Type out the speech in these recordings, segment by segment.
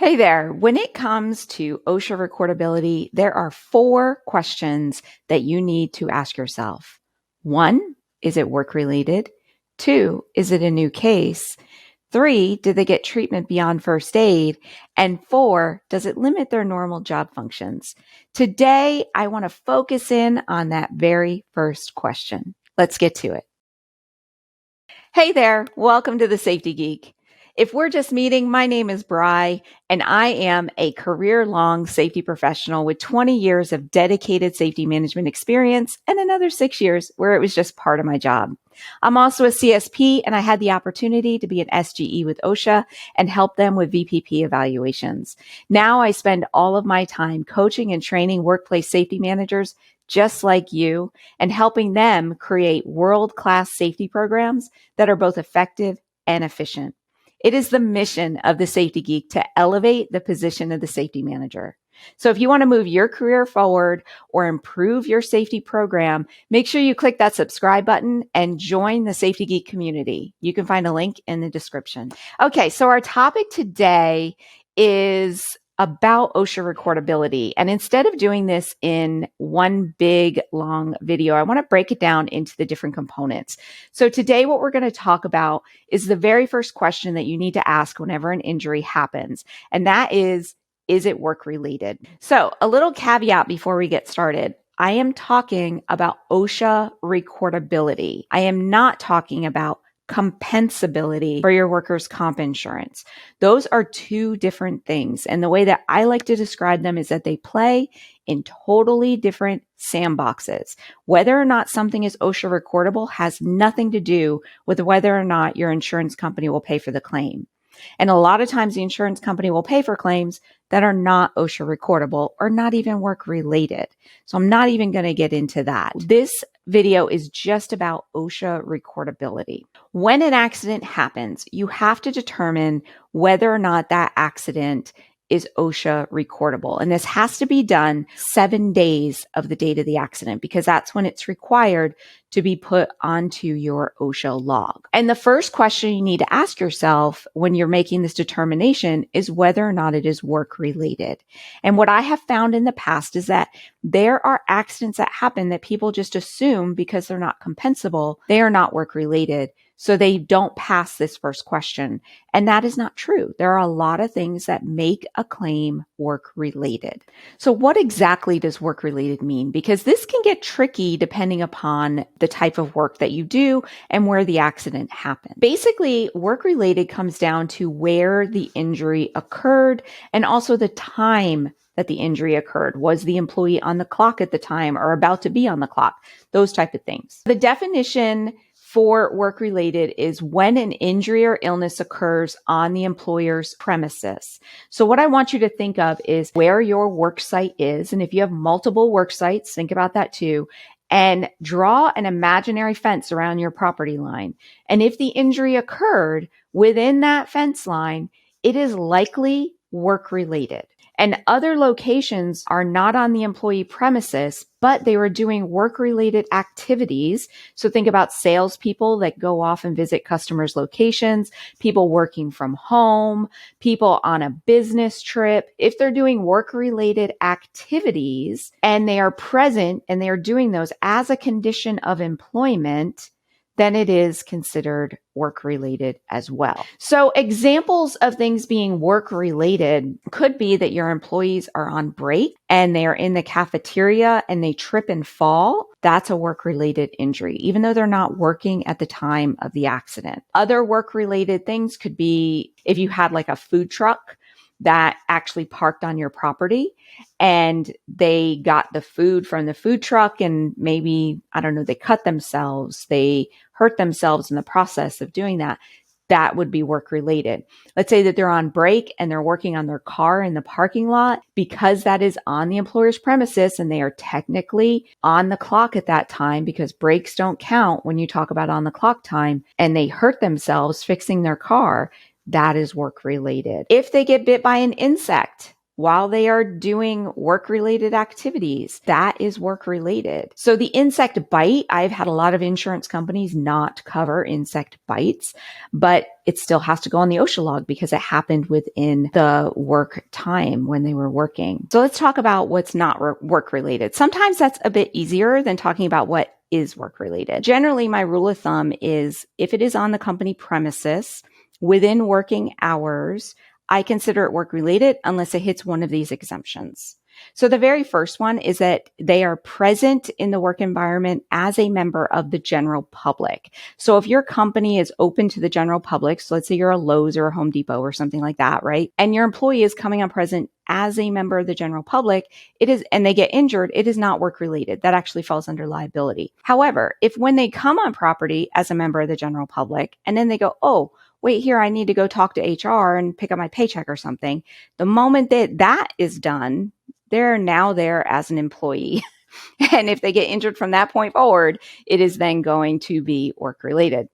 Hey there. When it comes to OSHA recordability, there are 4 questions that you need to ask yourself. 1, is it work related? 2, is it a new case? 3, did they get treatment beyond first aid? And 4, does it limit their normal job functions? Today, I want to focus in on that very first question. Let's get to it. Hey there. Welcome to the Safety Geek. If we're just meeting, my name is Bri, and I am a career-long safety professional with 20 years of dedicated safety management experience and another 6 years where it was just part of my job. I'm also a CSP, and I had the opportunity to be an SGE with OSHA and help them with VPP evaluations. Now I spend all of my time coaching and training workplace safety managers just like you and helping them create world-class safety programs that are both effective and efficient. It is the mission of the Safety Geek to elevate the position of the safety manager. So if you want to move your career forward or improve your safety program, make sure you click that subscribe button and join the Safety Geek community. You can find a link in the description. Okay, so our topic today is about OSHA recordability. And instead of doing this in one big long video, I want to break it down into the different components. So today, what we're going to talk about is the very first question that you need to ask whenever an injury happens. And that is it work related? So a little caveat before we get started. I am talking about OSHA recordability. I am not talking about compensability for your workers' comp insurance. Those are 2 different things. And the way that I like to describe them is that they play in totally different sandboxes. Whether or not something is OSHA recordable has nothing to do with whether or not your insurance company will pay for the claim. And a lot of times the insurance company will pay for claims that are not OSHA recordable or not even work related. So I'm not even going to get into that. This video is just about OSHA recordability. When an accident happens, you have to determine whether or not that accident is OSHA recordable. And this has to be done 7 days of the date of the accident because that's when it's required to be put onto your OSHA log. And the first question you need to ask yourself when you're making this determination is whether or not it is work related. And what I have found in the past is that there are accidents that happen that people just assume because they're not compensable, they are not work related. So they don't pass this first question. And that is not true. There are a lot of things that make a claim work related. So what exactly does work related mean? Because this can get tricky depending upon the type of work that you do and where the accident happened. Basically, work related comes down to where the injury occurred and also the time that the injury occurred. Was the employee on the clock at the time or about to be on the clock? Those type of things. The definition for work-related is when an injury or illness occurs on the employer's premises. So what I want you to think of is where your work site is. And if you have multiple work sites, think about that too. And draw an imaginary fence around your property line. And if the injury occurred within that fence line, it is likely work-related. And other locations are not on the employee premises, but they were doing work-related activities. So think about salespeople that go off and visit customers' locations, people working from home, people on a business trip. If they're doing work-related activities and they are present and they are doing those as a condition of employment, then it is considered work-related as well. So examples of things being work-related could be that your employees are on break and they are in the cafeteria and they trip and fall. That's a work-related injury, even though they're not working at the time of the accident. Other work-related things could be if you had like a food truck that actually parked on your property and they got the food from the food truck and maybe, I don't know, they cut themselves, they hurt themselves in the process of doing that. That would be work related. Let's say that they're on break and they're working on their car in the parking lot because that is on the employer's premises and they are technically on the clock at that time because breaks don't count when you talk about on the clock time and they hurt themselves fixing their car. That is work related. If they get bit by an insect while they are doing work-related activities. That is work-related. So the insect bite, I've had a lot of insurance companies not cover insect bites, but it still has to go on the OSHA log because it happened within the work time when they were working. So let's talk about what's not work-related. Sometimes that's a bit easier than talking about what is work-related. Generally, my rule of thumb is if it is on the company premises within working hours, I consider it work-related unless it hits one of these exemptions. So the very first one is that they are present in the work environment as a member of the general public. So if your company is open to the general public, so let's say you're a Lowe's or a Home Depot or something like that, right? And your employee is coming on present as a member of the general public, it is, and they get injured, it is not work-related. That actually falls under liability. However, if when they come on property as a member of the general public, and then they go, oh, wait here, I need to go talk to HR and pick up my paycheck or something. The moment that that is done, they're now there as an employee. And if they get injured from that point forward, it is then going to be work-related.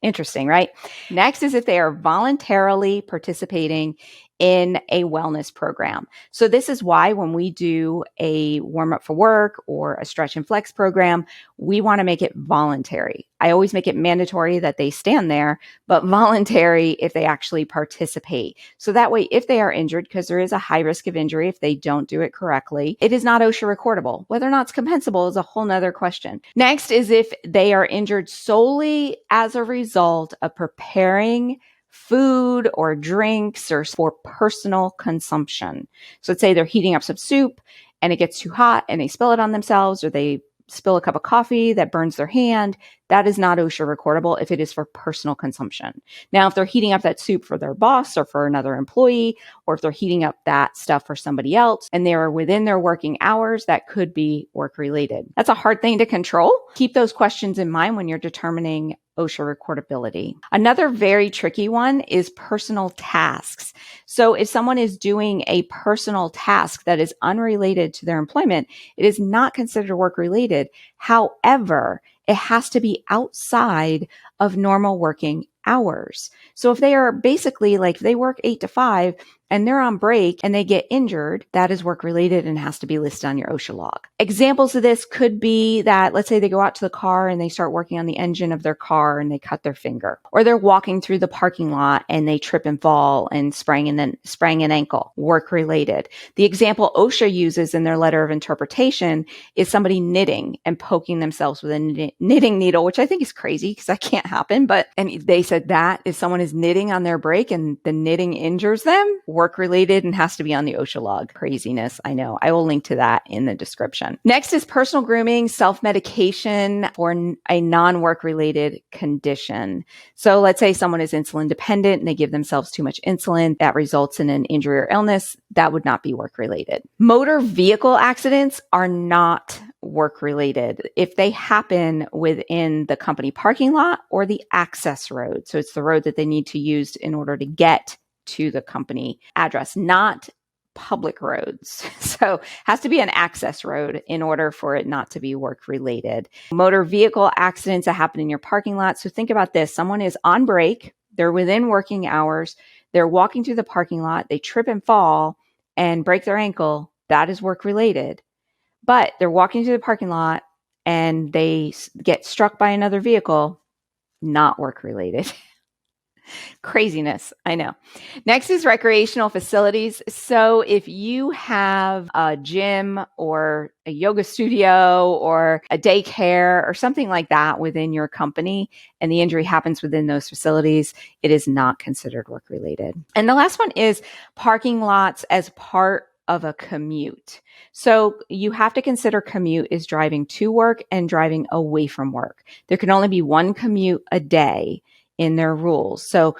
Interesting, right? Next is if they are voluntarily participating in a wellness program. So this is why when we do a warm up for work or a stretch and flex program, we want to make it voluntary. I always make it mandatory that they stand there, but voluntary if they actually participate. So that way, if they are injured, because there is a high risk of injury if they don't do it correctly, it is not OSHA recordable. Whether or not it's compensable is a whole nother question. Next is if they are injured solely as a result of preparing food or drinks or for personal consumption. So let's say they're heating up some soup and it gets too hot and they spill it on themselves, or they spill a cup of coffee that burns their hand. That is not OSHA recordable if it is for personal consumption. Now, if they're heating up that soup for their boss or for another employee, or if they're heating up that stuff for somebody else and they are within their working hours, that could be work related. That's a hard thing to control. Keep those questions in mind when you're determining OSHA recordability. Another very tricky one is personal tasks. So if someone is doing a personal task that is unrelated to their employment, it is not considered work related. However, it has to be outside of normal working hours. So if they are basically like they work 8 to 5 and they're on break and they get injured, that is work related and has to be listed on your OSHA log. Examples of this could be that, let's say they go out to the car and they start working on the engine of their car and they cut their finger, or they're walking through the parking lot and they trip and fall and sprain an ankle, work related. The example OSHA uses in their letter of interpretation is somebody knitting and poking themselves with a knitting needle, which I think is crazy because that can't happen. And they said that if someone is knitting on their break and the knitting injures them, work related and has to be on the OSHA log. Craziness. I know. I will link to that in the description. Next is personal grooming, self-medication for a non-work related condition. So let's say someone is insulin dependent and they give themselves too much insulin that results in an injury or illness. That would not be work related. Motor vehicle accidents are not work related if they happen within the company parking lot or the access road. So it's the road that they need to use in order to get to the company address, not public roads. So it has to be an access road in order for it not to be work related. Motor vehicle accidents that happen in your parking lot. So think about this. Someone is on break. They're within working hours. They're walking through the parking lot. They trip and fall and break their ankle. That is work related. But they're walking through the parking lot and they get struck by another vehicle. Not work related. Craziness. I know. Next is recreational facilities. So if you have a gym or a yoga studio or a daycare or something like that within your company and the injury happens within those facilities, it is not considered work related. And the last one is parking lots as part of a commute. So you have to consider commute is driving to work and driving away from work. There can only be one commute a day in their rules. So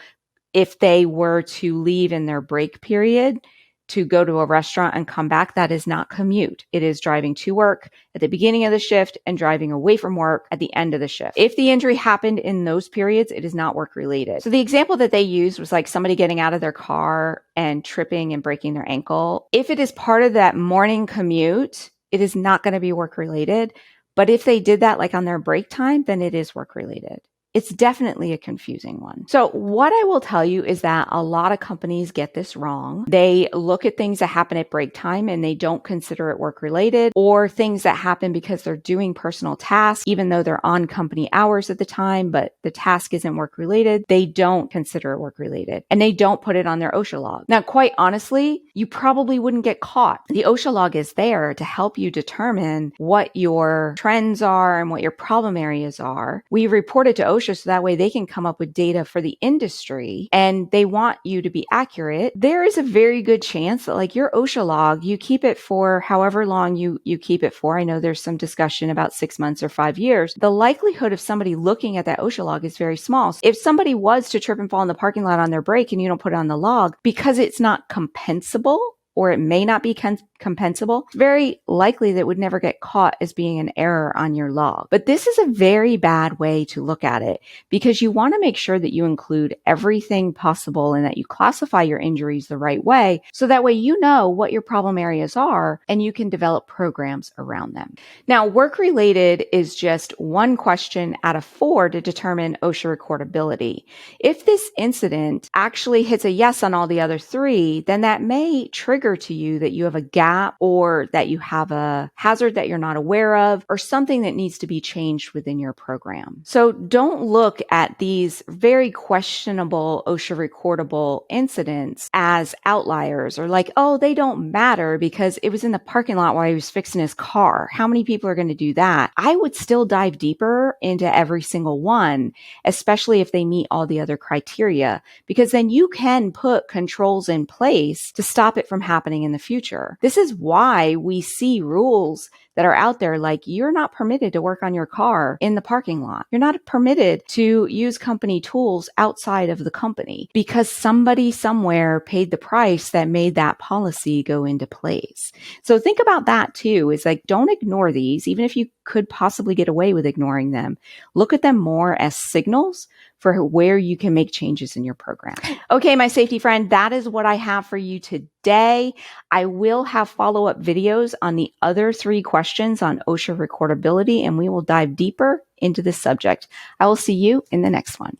if they were to leave in their break period to go to a restaurant and come back, that is not commute. It is driving to work at the beginning of the shift and driving away from work at the end of the shift. If the injury happened in those periods, it is not work related. So the example that they used was like somebody getting out of their car and tripping and breaking their ankle. If it is part of that morning commute, it is not going to be work related. But if they did that like on their break time, then it is work related. It's definitely a confusing one. So what I will tell you is that a lot of companies get this wrong. They look at things that happen at break time and they don't consider it work related, or things that happen because they're doing personal tasks, even though they're on company hours at the time, but the task isn't work related. They don't consider it work related and they don't put it on their OSHA log. Now, quite honestly, you probably wouldn't get caught. The OSHA log is there to help you determine what your trends are and what your problem areas are. We report it to OSHA so that way they can come up with data for the industry and they want you to be accurate. There is a very good chance that like your OSHA log, you keep it for however long you keep it for. I know there's some discussion about 6 months or 5 years. The likelihood of somebody looking at that OSHA log is very small. If somebody was to trip and fall in the parking lot on their break and you don't put it on the log because it's not compensable, or it may not be compensable, it's very likely that it would never get caught as being an error on your log. But this is a very bad way to look at it because you want to make sure that you include everything possible and that you classify your injuries the right way so that way you know what your problem areas are and you can develop programs around them. Now, work-related is just one question out of 4 to determine OSHA recordability. If this incident actually hits a yes on all the other 3, then that may trigger to you that you have a gap or that you have a hazard that you're not aware of or something that needs to be changed within your program. So don't look at these very questionable OSHA recordable incidents as outliers or like, oh, they don't matter because it was in the parking lot while he was fixing his car. How many people are going to do that? I would still dive deeper into every single one, especially if they meet all the other criteria, because then you can put controls in place to stop it from happening in the future. This is why we see rules that are out there like you're not permitted to work on your car in the parking lot. You're not permitted to use company tools outside of the company because somebody somewhere paid the price that made that policy go into place. So think about that too, is like don't ignore these, even if you could possibly get away with ignoring them. Look at them more as signals for where you can make changes in your program. Okay, my safety friend, that is what I have for you today. I will have follow-up videos on the other 3 questions on OSHA recordability, and we will dive deeper into this subject. I will see you in the next one.